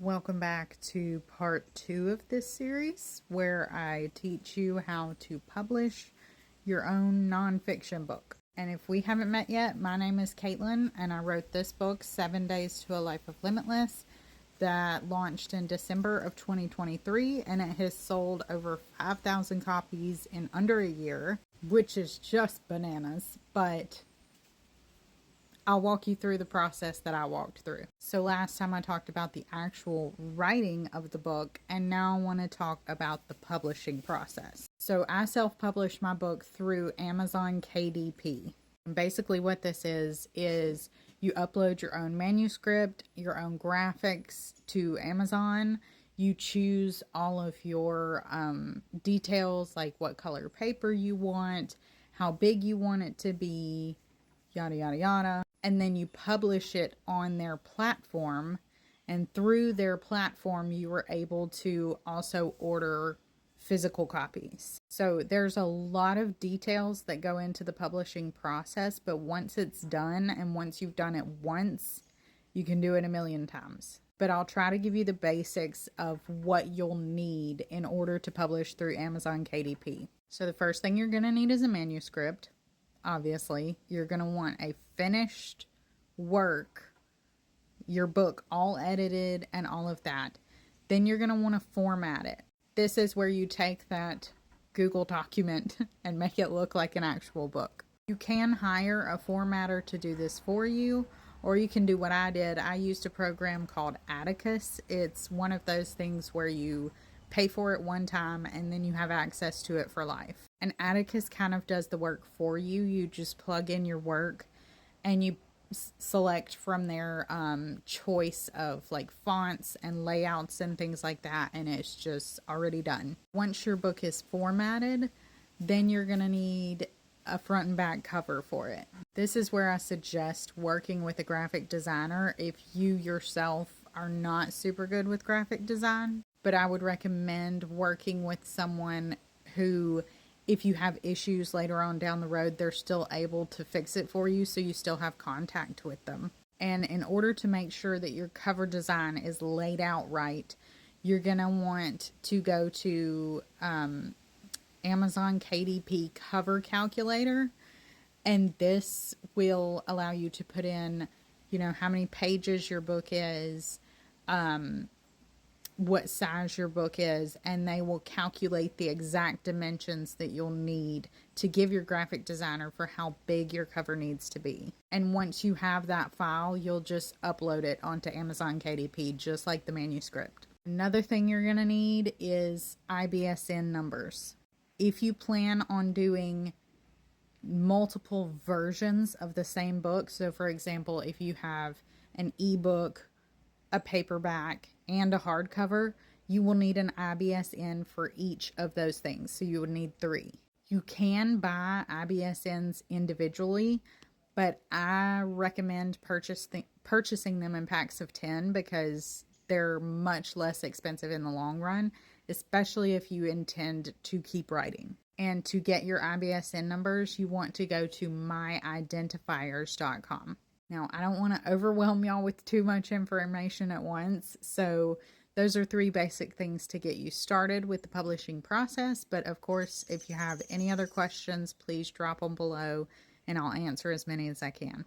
Welcome back to part 2 of this series where I teach you how to publish your own nonfiction book. And if we haven't met yet, my name is Caitlin and I wrote this book, 7 Days to a Life of Limitless, that launched in December of 2023, and it has sold over 5,000 copies in under a year, which is just bananas, but I'll walk you through the process that I walked through. So last time I talked about the actual writing of the book, and now I want to talk about the publishing process. So I self-published my book through Amazon KDP. And basically what this is you upload your own manuscript, your own graphics to Amazon. You choose all of your details, like what color paper you want, how big you want it to be, yada, yada, yada. And then you publish it on their platform. And through their platform, you were able to also order physical copies. So there's a lot of details that go into the publishing process, but once it's done and once you've done it once, you can do it a million times. But I'll try to give you the basics of what you'll need in order to publish through Amazon KDP. So the first thing you're going to need is a manuscript. Obviously, you're going to want a finished work, your book all edited and all of that. Then you're going to want to format it. This is where you take that Google document and make it look like an actual book. You can hire a formatter to do this for you, or you can do what I did. I used a program called Atticus. It's one of those things where you pay for it one time and then you have access to it for life. And Atticus kind of does the work for you. You just plug in your work and you select from their choice of like fonts and layouts and things like that, and it's just already done. Once your book is formatted, then you're gonna need a front and back cover for it. This is where I suggest working with a graphic designer if you yourself are not super good with graphic design. But I would recommend working with someone who, if you have issues later on down the road, they're still able to fix it for you, so you still have contact with them. And in order to make sure that your cover design is laid out right, you're going to want to go to Amazon KDP Cover Calculator. And this will allow you to put in, how many pages your book is, what size your book is, and they will calculate the exact dimensions that you'll need to give your graphic designer for how big your cover needs to be. And once you have that file, you'll just upload it onto Amazon KDP, just like the manuscript. Another thing you're going to need is ISBN numbers. If you plan on doing multiple versions of the same book, so for example, if you have an ebook, a paperback, and a hardcover, you will need an ISBN for each of those things. So you would need 3. You can buy ISBNs individually, but I recommend purchasing them in packs of 10 because they're much less expensive in the long run, especially if you intend to keep writing. And to get your ISBN numbers, you want to go to myidentifiers.com. Now, I don't want to overwhelm y'all with too much information at once, so those are 3 basic things to get you started with the publishing process. But of course, if you have any other questions, please drop them below and I'll answer as many as I can.